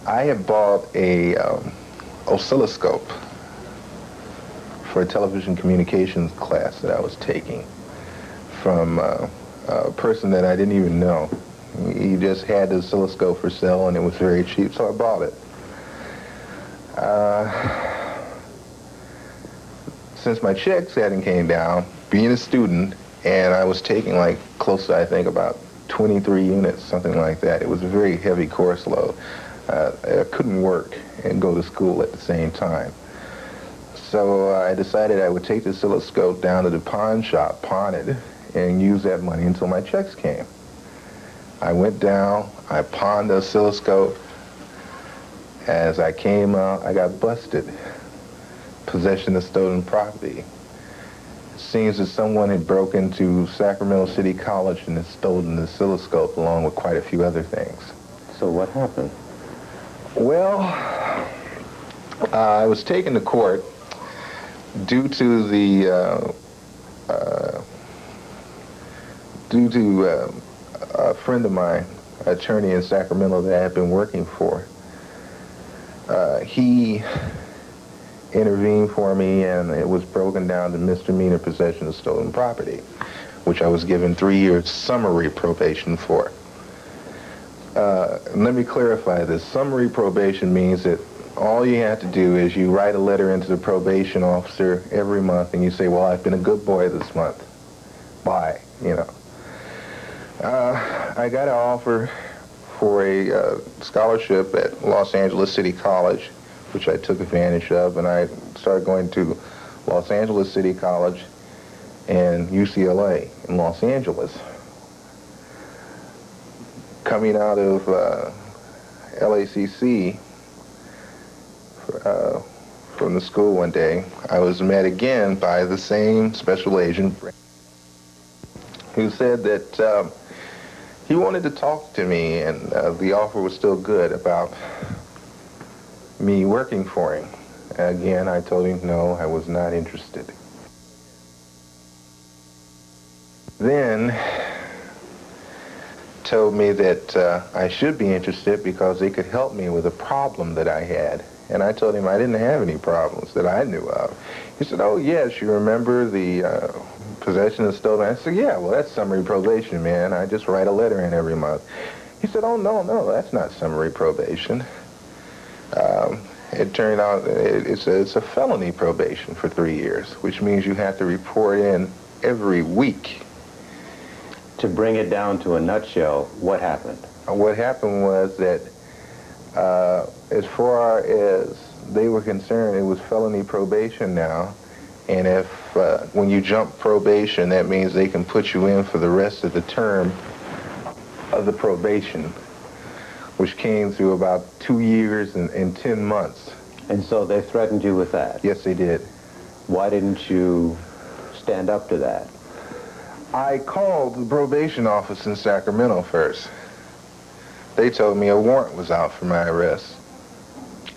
I had bought a oscilloscope for a television communications class that I was taking from a person that I didn't even know. He just had the oscilloscope for sale, and it was very cheap, so I bought it. Since my checks hadn't came down, being a student, and I was taking like close to, I think, about 23 units, something like that. It was a very heavy course load. I couldn't work and go to school at the same time. So I decided I would take the oscilloscope down to the pawn shop, pawn it, and use that money until my checks came. I went down, I pawned the oscilloscope. As I came out, I got busted. Possession of stolen property. It seems that someone had broken into Sacramento City College and had stolen the oscilloscope along with quite a few other things. So what happened? Well, I was taken to court due to a friend of mine, an attorney in Sacramento that I had been working for. He intervened for me, and it was broken down to misdemeanor possession of stolen property, which I was given 3 years summary probation for. Let me clarify this. Summary probation means that all you have to do is you write a letter into the probation officer every month, and you say, well, I've been a good boy this month. Bye, you know. I got an offer for a scholarship at Los Angeles City College, which I took advantage of, and I started going to Los Angeles City College and UCLA in Los Angeles. Coming out of LACC from the school one day, I was met again by the same special agent who said that he wanted to talk to me, and the offer was still good about me working for him. Again, I told him no, I was not interested. Then told me that I should be interested because they could help me with a problem that I had. And I told him I didn't have any problems that I knew of. He said, oh, yes, you remember the possession of stolen? I said, yeah, well, that's summary probation, man. I just write a letter in every month. He said, oh, no, that's not summary probation. It turned out it's a felony probation for 3 years, which means you have to report in every week. To bring it down to a nutshell, what happened? What happened was that as far as they were concerned, it was felony probation now, and if when you jump probation, that means they can put you in for the rest of the term of the probation, which came through about 2 years and 10 months. And so they threatened you with that? Yes, they did. Why didn't you stand up to that? I called the probation office in Sacramento first. They told me a warrant was out for my arrest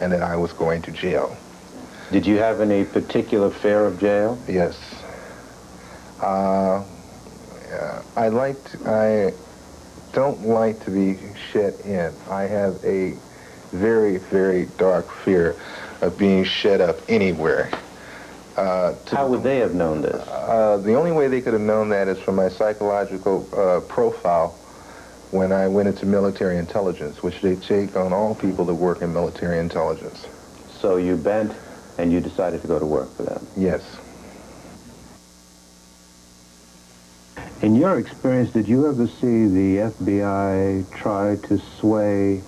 and that I was going to jail. Did you have any particular fear of jail? Yes. I don't like to be shut in. I have a very, very dark fear of being shut up anywhere. How would they have known this? The only way they could have known that is from my psychological profile when I went into military intelligence, which they take on all people that work in military intelligence. So you bent and you decided to go to work for them? Yes. In your experience, did you ever see the FBI try to sway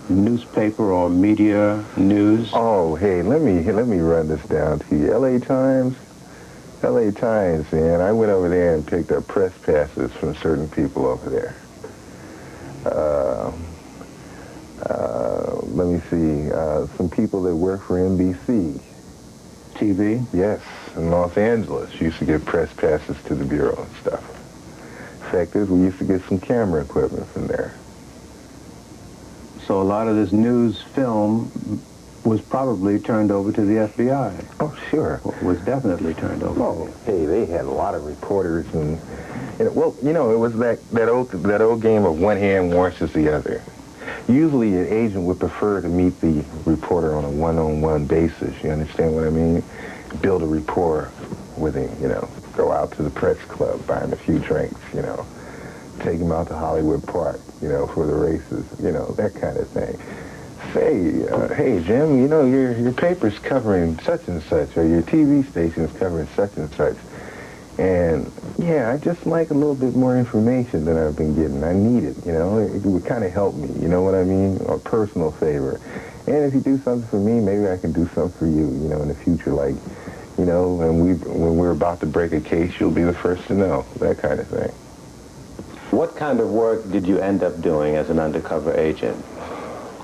newspaper or media news? Oh, hey, let me run this down to you. LA Times, man. I went over there and picked up press passes from certain people over there. Let me see, some people that work for NBC. TV? Yes, in Los Angeles. Used to get press passes to the Bureau and stuff. Fact is, we used to get some camera equipment from there. So a lot of this news film was probably turned over to the FBI. Oh, sure. Was definitely turned over. Oh, hey, they had a lot of reporters, and well, you know, it was that old game of one hand washes the other. Usually an agent would prefer to meet the reporter on a one-on-one basis, you understand what I mean? Build a rapport with him, you know, go out to the Pratt club, buy him a few drinks, you know, take him out to Hollywood Park, you know, for the races, you know, that kind of thing. Say, hey, Jim, you know, your paper's covering such and such, or your TV station's covering such and such. And, yeah, I just like a little bit more information than I've been getting. I need it, you know. It would kind of help me, you know what I mean? A personal favor. And if you do something for me, maybe I can do something for you, you know, in the future. Like, you know, when we're about to break a case, you'll be the first to know, that kind of thing. What kind of work did you end up doing as an undercover agent?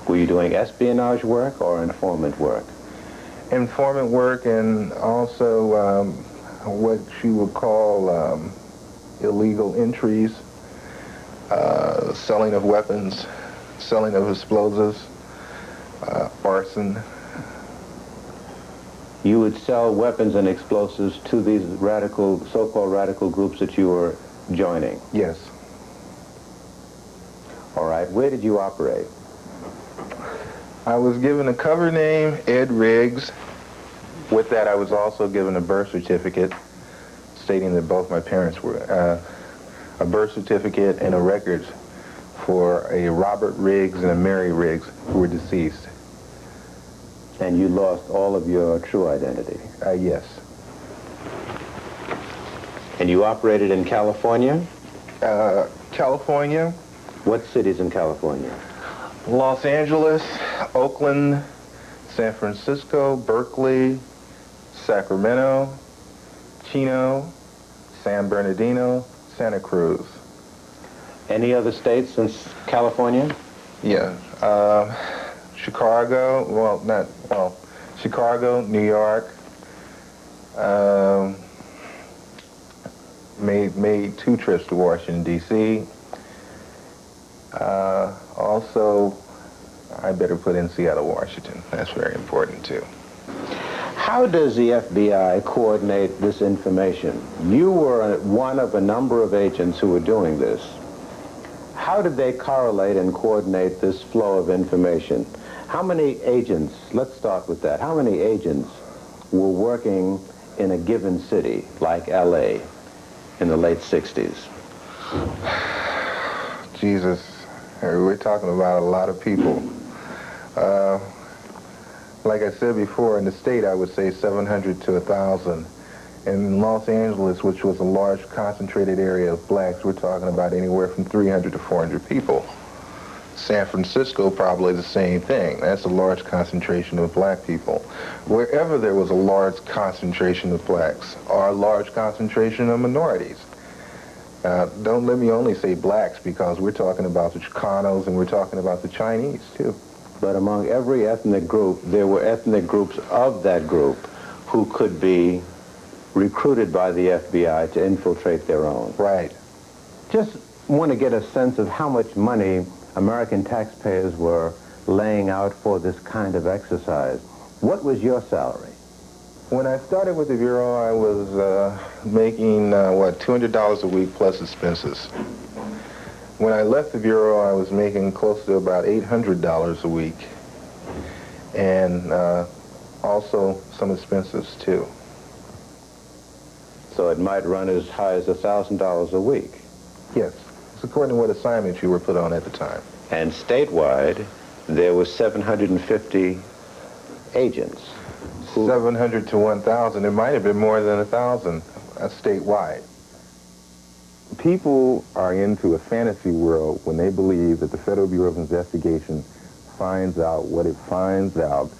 Were you doing espionage work or informant work? Informant work, and also what you would call illegal entries, selling of weapons, selling of explosives, arson. You would sell weapons and explosives to these radical, so-called radical groups that you were joining? Yes. All right. Where did you operate? I was given a cover name, Ed Riggs. With that, I was also given a birth certificate stating that both my parents were, a birth certificate and a record for a Robert Riggs and a Mary Riggs who were deceased. And you lost all of your true identity? Yes. And you operated in California? California. What cities in California? Los Angeles, Oakland, San Francisco, Berkeley, Sacramento, Chino, San Bernardino, Santa Cruz. Any other states since California? Yeah. Chicago, Chicago, New York. Made 2 trips to Washington, D.C. Also, I better put in Seattle, Washington. That's very important, too. How does the FBI coordinate this information? You were one of a number of agents who were doing this. How did they correlate and coordinate this flow of information? How many agents, let's start with that, how many agents were working in a given city, like L.A., in the late 60s? Jesus, we're talking about a lot of people. Like I said before, in the state, I would say 700 to 1,000. In Los Angeles, which was a large concentrated area of blacks, we're talking about anywhere from 300 to 400 people. San Francisco, probably the same thing. That's a large concentration of black people. Wherever there was a large concentration of blacks, or a large concentration of minorities. Don't let me only say blacks, because we're talking about the Chicanos and we're talking about the Chinese, too. But among every ethnic group, there were ethnic groups of that group who could be recruited by the FBI to infiltrate their own. Right. Just want to get a sense of how much money American taxpayers were laying out for this kind of exercise. What was your salary? When I started with the Bureau, I was making, $200 a week plus expenses. When I left the Bureau, I was making close to about $800 a week. And also some expenses, too. So it might run as high as $1,000 a week? Yes. It's according to what assignments you were put on at the time. And statewide, there were 750 agents. 700 to 1,000. It might have been more than 1,000 statewide. People are into a fantasy world when they believe that the Federal Bureau of Investigation finds out what it finds out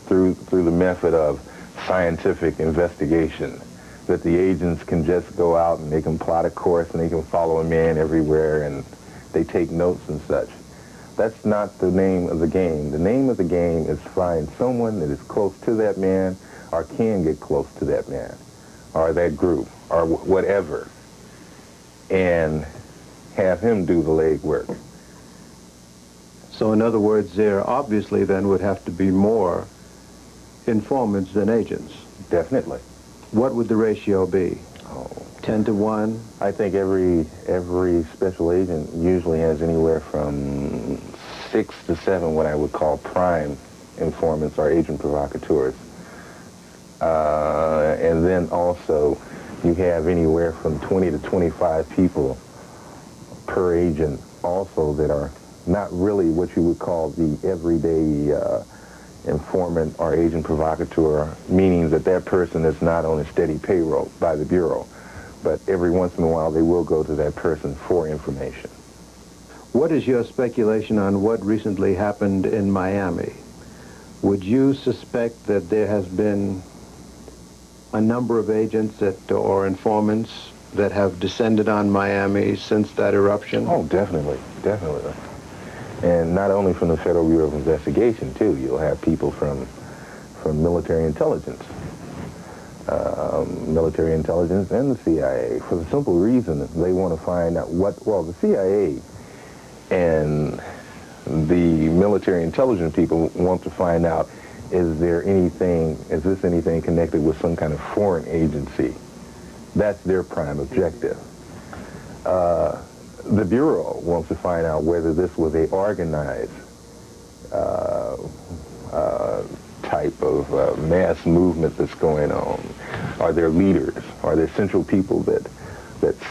through the method of scientific investigation. That the agents can just go out and they can plot a course and they can follow a man everywhere and they take notes and such. That's not the name of the game. The name of the game is find someone that is close to that man or can get close to that man or that group or whatever and have him do the legwork. So in other words, there obviously then would have to be more informants than agents. Definitely. What would the ratio be? 10 to 1? I think every special agent usually has anywhere from 6 to 7 what I would call prime informants or agent provocateurs. And then also you have anywhere from 20 to 25 people per agent also that are not really what you would call the everyday informant or agent provocateur, meaning that that person is not on a steady payroll by the Bureau, but every once in a while they will go to that person for information. What is your speculation on what recently happened in Miami? Would you suspect that there has been a number of agents that, or informants that have descended on Miami since that eruption? Oh, definitely, definitely. And not only from the Federal Bureau of Investigation, too. You'll have people from military intelligence and the CIA, for the simple reason that they want to find out the CIA and the military intelligence people want to find out, is this anything connected with some kind of foreign agency? That's their prime objective. The Bureau wants to find out whether this was a organized type of mass movement that's going on. Are there leaders? Are there central people that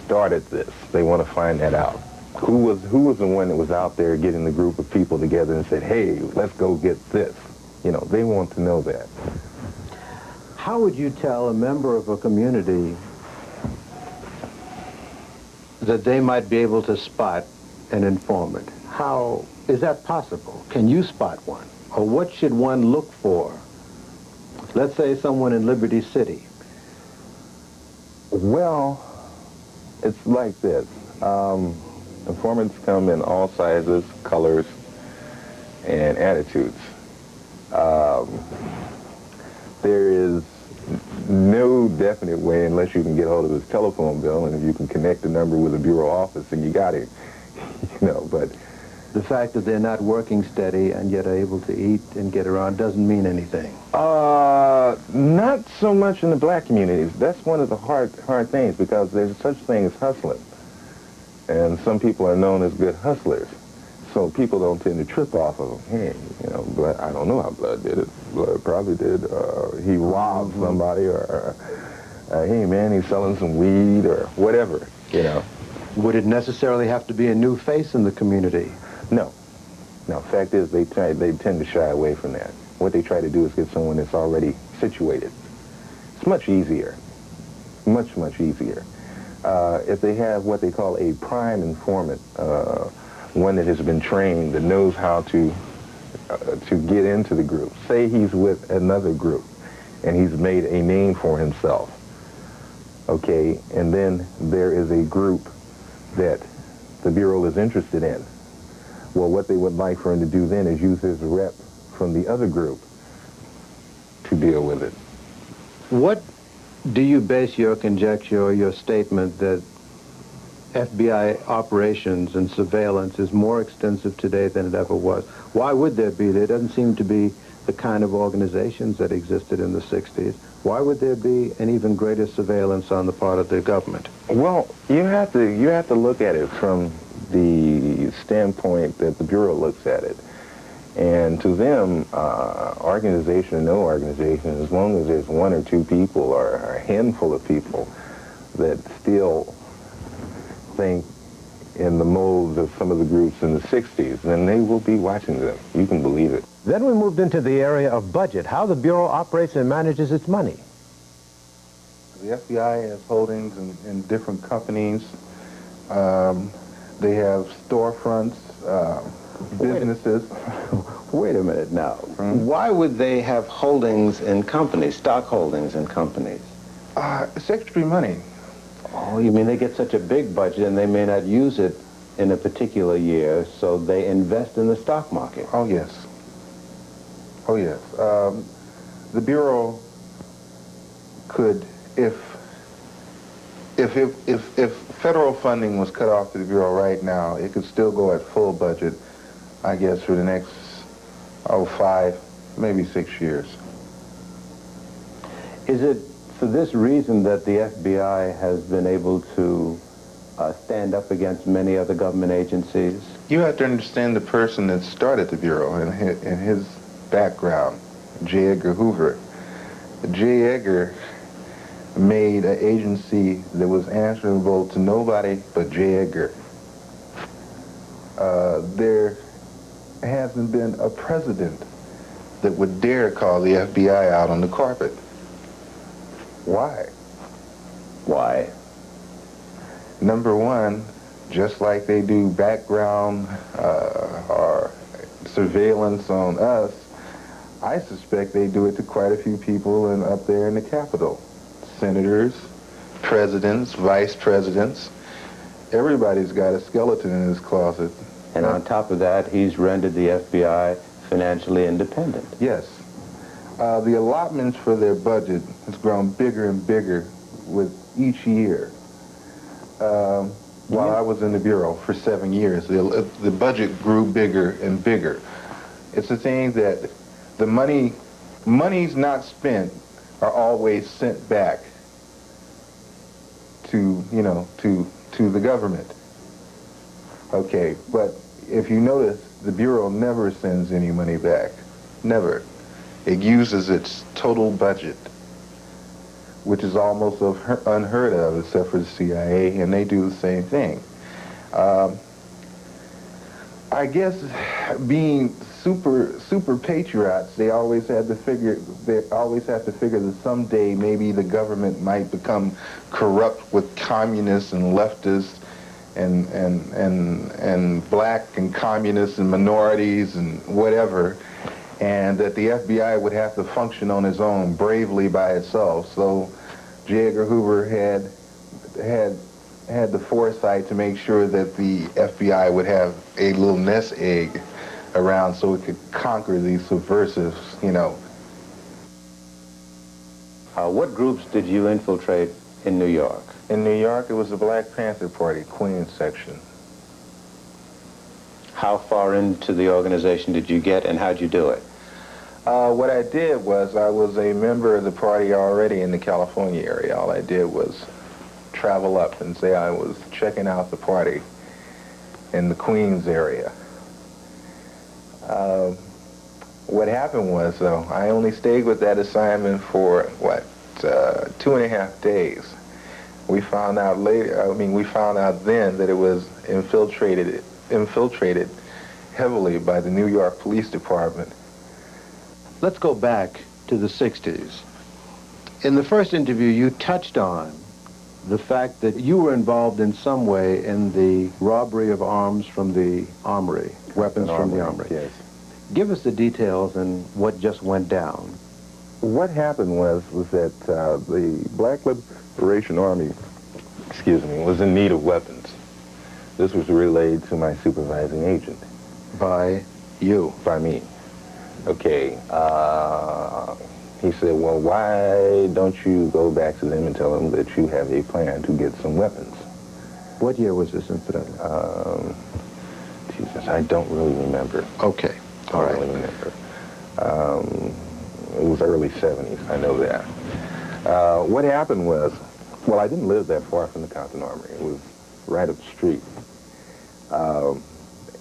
started this? They want to find that out. Who was the one that was out there getting the group of people together and said, hey, let's go get this? You know, they want to know that. How would you tell a member of a community that they might be able to spot an informant? How is that possible? Can you spot one? Or what should one look for? Let's say someone in Liberty City. Well, it's like this. Informants come in all sizes, colors, and attitudes. There is no definite way, unless you can get hold of his telephone bill, and if you can connect the number with the Bureau office, and you got him. You know, but the fact that they're not working steady and yet are able to eat and get around doesn't mean anything. Not so much in the black communities. That's one of the hard things, because there's such thing as hustling. And some people are known as good hustlers. So people don't tend to trip off of them. Hey, you know, Blood, I don't know how Blood did it. Blood probably did. He robbed somebody, or hey, man, he's selling some weed, or whatever, you know. Would it necessarily have to be a new face in the community? No. No, fact is, they tend to shy away from that. What they try to do is get someone that's already situated. It's much easier. Much, much easier. If they have what they call a prime informant, one that has been trained, that knows how to get into the group. Say he's with another group, and he's made a name for himself. Okay, and then there is a group that the Bureau is interested in. Well, what they would like for him to do then is use his rep from the other group to deal with it. What do you base your conjecture or your statement that FBI operations and surveillance is more extensive today than it ever was? Why would there be? There doesn't seem to be the kind of organizations that existed in the 60s. Why would there be an even greater surveillance on the part of the government? Well, you have to look at it from the standpoint that the Bureau looks at it. And to them, organization or no organization, as long as there's one or two people or a handful of people that still think in the molds of some of the groups in the 60s, then they will be watching them. You can believe it. Then we moved into the area of budget, how the Bureau operates and manages its money. The FBI has holdings in different companies. They have storefronts, businesses. Wait a minute now. Why would they have holdings in companies, stock holdings in companies? It's extra money. Oh, you mean they get such a big budget and they may not use it in a particular year, so they invest in the stock market? Oh, yes. Oh, yes. The Bureau could, if federal funding was cut off to the Bureau right now, it could still go at full budget, I guess, for the next, 5, maybe 6 years. Is it for this reason that the FBI has been able to stand up against many other government agencies? You have to understand the person that started the Bureau and his background, J. Edgar Hoover. J. Edgar made an agency that was answerable to nobody but J. Edgar. There hasn't been a president that would dare call the FBI out on the carpet. Why? Why? Number one, just like they do background or surveillance on us, I suspect they do it to quite a few people up there in the Capitol. Senators, presidents, vice presidents. Everybody's got a skeleton in his closet. And on top of that, he's rendered the FBI financially independent. Yes. The allotments for their budget has grown bigger and bigger with each year. While I was in the Bureau for 7 years, the budget grew bigger and bigger. It's the thing that the monies not spent are always sent back to, to the government. Okay, but if you notice, the Bureau never sends any money back. Never. It uses its total budget, which is almost unheard of except for the CIA, and they do the same thing. I guess being super patriots, they always had to figure that someday maybe the government might become corrupt with communists and leftists and black and communists and minorities and whatever, and that the FBI would have to function on its own bravely by itself. So J. Edgar Hoover had the foresight to make sure that the FBI would have a little nest egg around so it could conquer these subversives, What groups did you infiltrate in New York? In New York, it was the Black Panther Party, Queens section. How far into the organization did you get, and how'd you do it? What I did was I was a member of the party already in the California area. All I did was travel up and say I was checking out the party in the Queens area. What happened was, though, I only stayed with that assignment for, 2.5 days. We found out later, we found out then that it was infiltrated heavily by the New York Police Department. Let's go back to the 60s. In the first interview, you touched on the fact that you were involved in some way in the robbery of arms from the armory, weapons from the armory. Yes. Give us the details and what just went down. What happened was that the Black Liberation Army, was in need of weapons. This was relayed to my supervising agent. By you? By me. Okay. He said, well, why don't you go back to them and tell them that you have a plan to get some weapons? What year was this, incidentally? Jesus, I don't really remember. Okay. All right. I don't really remember. It was early 70s, I know that. What happened was, well, I didn't live that far from the Compton Armory. It was right up the street.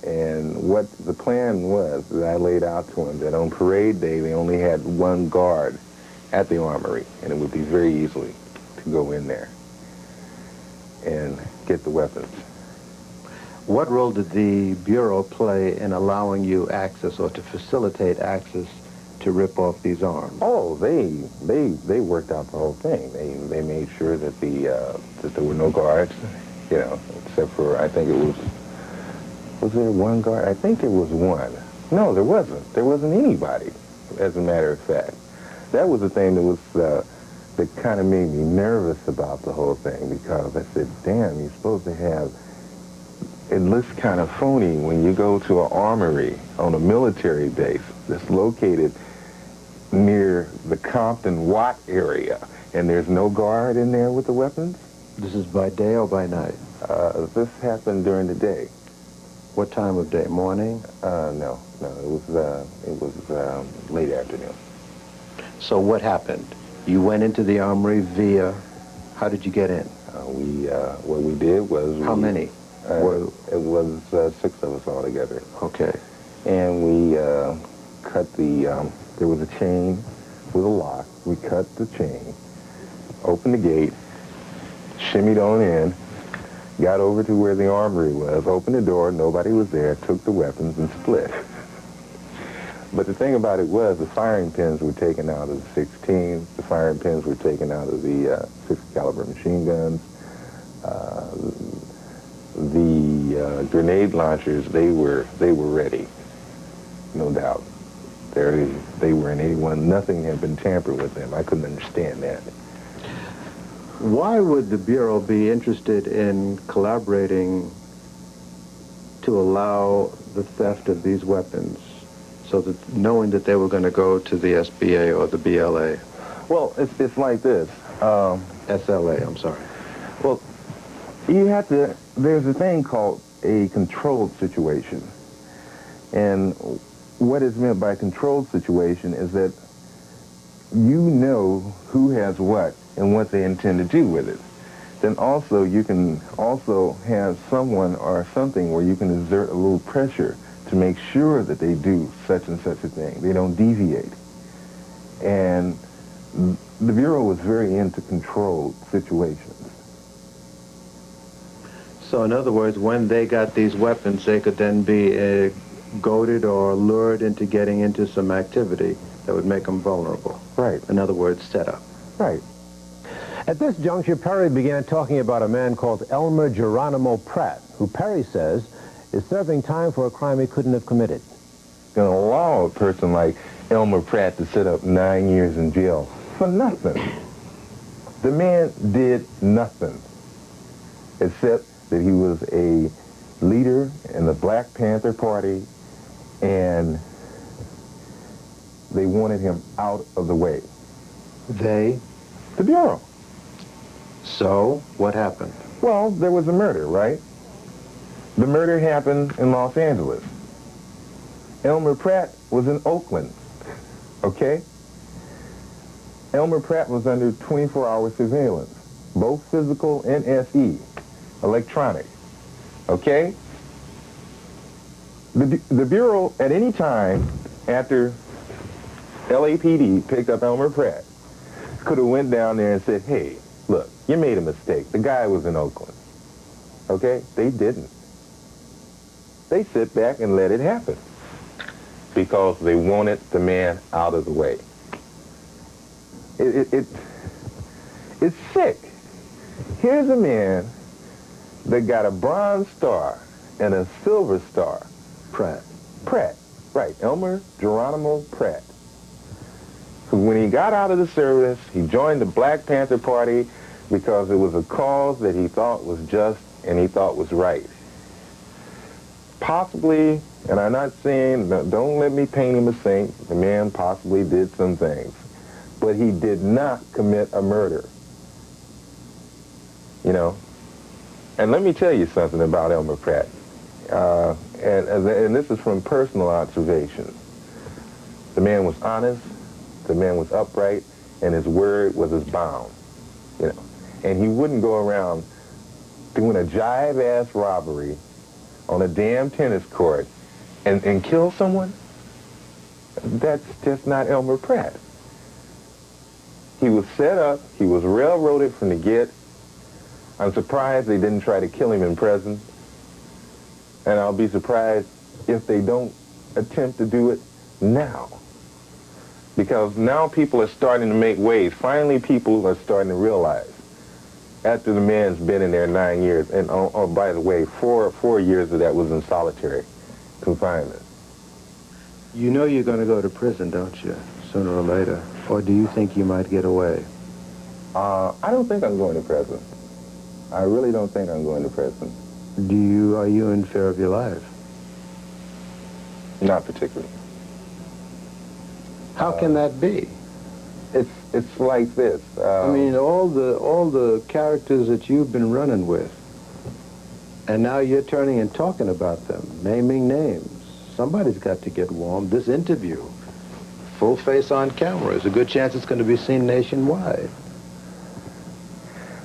And what the plan was that I laid out to him, that on parade day, they only had one guard at the armory, and it would be very easily to go in there and get the weapons. What role did the Bureau play in allowing you access or to facilitate access to rip off these arms? Oh, they worked out the whole thing. They made sure that that there were no guards, except for, I think it was there one guard? I think there was one. No, there wasn't. There wasn't anybody, as a matter of fact. That was the thing that kind of made me nervous about the whole thing, because I said, damn, you're supposed to have, it looks kind of phony when you go to an armory on a military base that's located near the Compton Watt area, and there's no guard in there with the weapons. This is by day or by night? This happened during the day. What time of day? Morning? No, it was late afternoon. So what happened? You went into the armory how did you get in? What we did was... How many? We It was 6 of us all together. Okay. And we cut the, there was a chain with a lock. We cut the chain, opened the gate, shimmied on in, got over to where the armory was, opened the door, nobody was there, took the weapons and split. But the thing about it was the firing pins were taken out of the 16, the firing pins were taken out of the 60 caliber machine guns. The grenade launchers, they were ready, no doubt. They were in 81. Nothing had been tampered with them. I couldn't understand that. Why would the Bureau be interested in collaborating to allow the theft of these weapons, so that knowing that they were going to go to the SBA or the BLA? Well, it's like this. SLA, I'm sorry. Well, you have to, there's a thing called a controlled situation. And what is meant by controlled situation is that you know who has what and what they intend to do with it. Then also you can also have someone or something where you can exert a little pressure to make sure that they do such and such a thing. They don't deviate. And the Bureau was very into controlled situations. So in other words, when they got these weapons, they could then be goaded or lured into getting into some activity that would make them vulnerable. Right. In other words, set up. Right. At this juncture, Perry began talking about a man called Elmer Geronimo Pratt, who Perry says is serving time for a crime he couldn't have committed. Going to allow a person like Elmer Pratt to sit up 9 years in jail for nothing. The man did nothing except that he was a leader in the Black Panther Party, and they wanted him out of the way. They? The Bureau. So, what happened? Well, there was a murder, right? The murder happened in Los Angeles. Elmer Pratt was in Oakland, okay? Elmer Pratt was under 24-hour surveillance, both physical and SE, electronic, okay? The Bureau, at any time after LAPD picked up Elmer Pratt, could have went down there and said, hey, look, you made a mistake. The guy was in Oakland, okay? They didn't. They sit back and let it happen because they wanted the man out of the way. It's sick. Here's a man that got a Bronze Star and a Silver Star. Pratt. Pratt, right, Elmer Geronimo Pratt. So when he got out of the service, he joined the Black Panther Party because it was a cause that he thought was just and he thought was right. Possibly, and I'm not saying, don't let me paint him a saint, the man possibly did some things, but he did not commit a murder. You know? And let me tell you something about Elmer Pratt. And this is from personal observation. The man was honest, the man was upright, and his word was his bond. You know? And he wouldn't go around doing a jive-ass robbery on a damn tennis court and kill someone. That's just not Elmer Pratt. He was set up, he was railroaded from the get. I'm surprised they didn't try to kill him in prison. And I'll be surprised if they don't attempt to do it now. Because now people are starting to make waves. Finally, people are starting to realize, after the man's been in there 9 years, and oh, by the way, four years of that was in solitary confinement. You know you're going to go to prison, don't you, sooner or later? Or do you think you might get away? I don't think I'm going to prison. I really don't think I'm going to prison. Are you in fear of your life? Not particularly. How can that be? It's like this. I mean, all the characters that you've been running with, and now you're turning and talking about them, naming names. Somebody's got to get warm. This interview, full face on camera, there's a good chance it's going to be seen nationwide.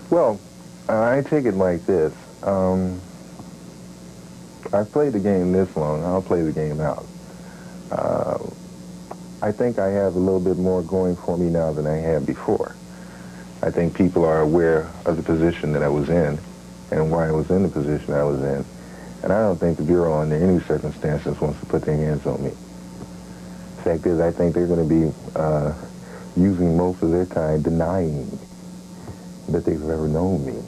Well, I take it like this. I've played the game this long. I'll play the game out. I think I have a little bit more going for me now than I had before. I think people are aware of the position that I was in and why I was in the position I was in. And I don't think the Bureau under any circumstances wants to put their hands on me. The fact is, I think they're going to be using most of their time denying that they've ever known me.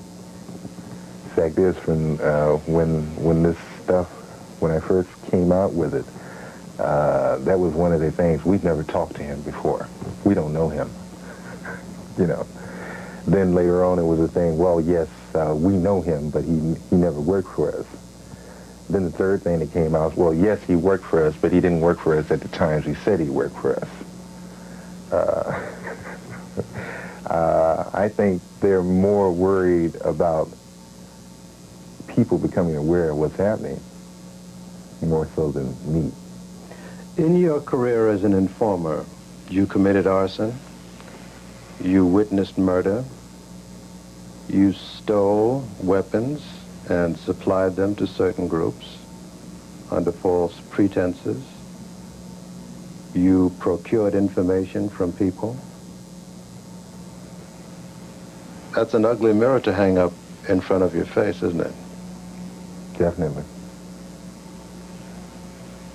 The fact is, from when this stuff, when I first came out with it, that was one of the things. We've never talked to him before. We don't know him. You know. Then later on, it was a thing. Well, yes, we know him, but he never worked for us. Then the third thing that came out was, well, yes, he worked for us, but he didn't work for us at the times he said he worked for us. I think they're more worried about people becoming aware of what's happening, more so than me. In your career as an informer, you committed arson, you witnessed murder, you stole weapons and supplied them to certain groups under false pretenses. You procured information from people. That's an ugly mirror to hang up in front of your face, isn't it? Definitely.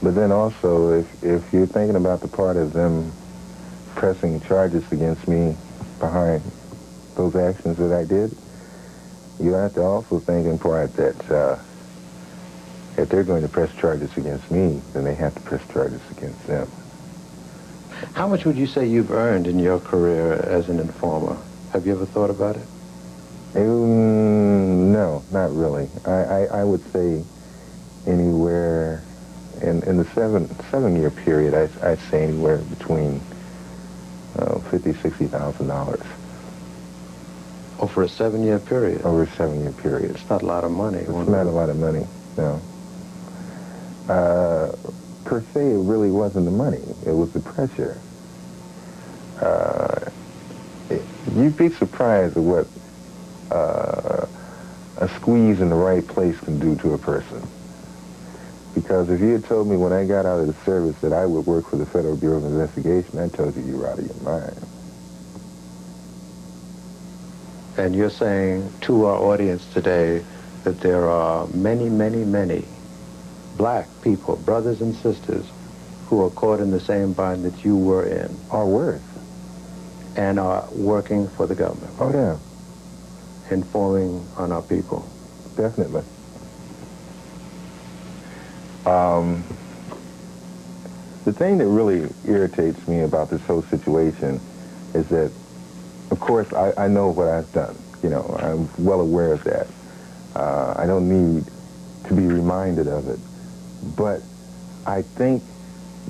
But then also, if you're thinking about the part of them pressing charges against me behind those actions that I did, you have to also think in part that if they're going to press charges against me, then they have to press charges against them. How much would you say you've earned in your career as an informer? Have you ever thought about it? No, not really. I would say anywhere in the seven-year period, I'd say anywhere between $50,000, $60,000. Oh, for a 7-year period? Over a 7-year period. It's not a lot of money. It's not a lot of money, no. Per se, it really wasn't the money. It was the pressure. You'd be surprised at what a squeeze in the right place can do to a person. Because if you had told me when I got out of the service that I would work for the Federal Bureau of Investigation, I told you were out of your mind. And you're saying to our audience today that there are many, many, many black people, brothers and sisters, who are caught in the same bind that you were in. Or worse. And are working for the government. Oh, yeah. Informing on our people. Definitely. The thing that really irritates me about this whole situation is that, of course, I know what I've done. You know, I'm well aware of that. I don't need to be reminded of it. But I think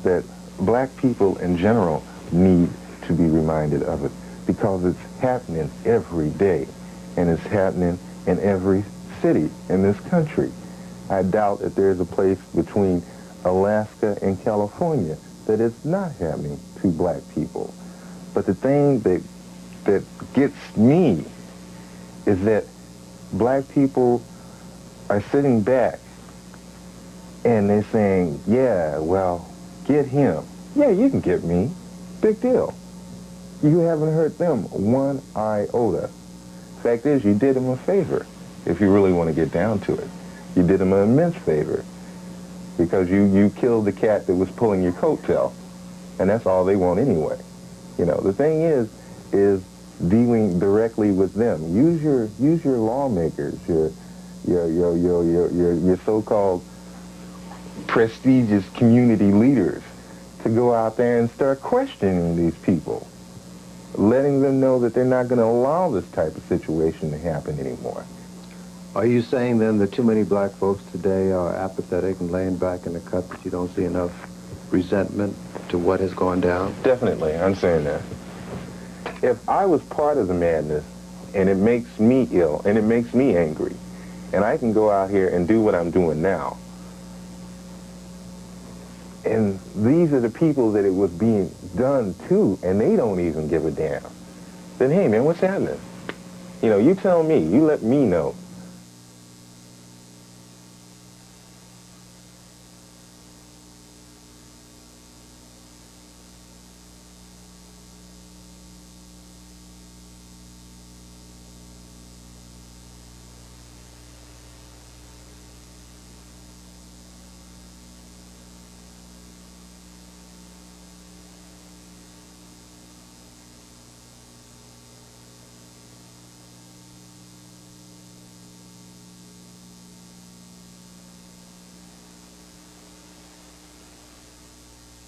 that black people in general need to be reminded of it because it's happening every day, and it's happening in every city in this country. I doubt that there's a place between Alaska and California that is not happening to black people. But the thing that gets me is that black people are sitting back and they're saying, yeah, well, get him. Yeah, you can get me. Big deal. You haven't hurt them one iota. Fact is, you did them a favor, if you really want to get down to it. You did them an immense favor because you killed the cat that was pulling your coattail, and that's all they want anyway. You know, the thing is dealing directly with them. Use your lawmakers, your so-called prestigious community leaders to go out there and start questioning these people, letting them know that they're not going to allow this type of situation to happen anymore. Are you saying then that too many black folks today are apathetic and laying back in the cut, that you don't see enough resentment to what has gone down? Definitely, I'm saying that. If I was part of the madness and it makes me ill and it makes me angry, and I can go out here and do what I'm doing now, and these are the people that it was being done to, and they don't even give a damn, then hey man, what's happening? You know, you tell me, you let me know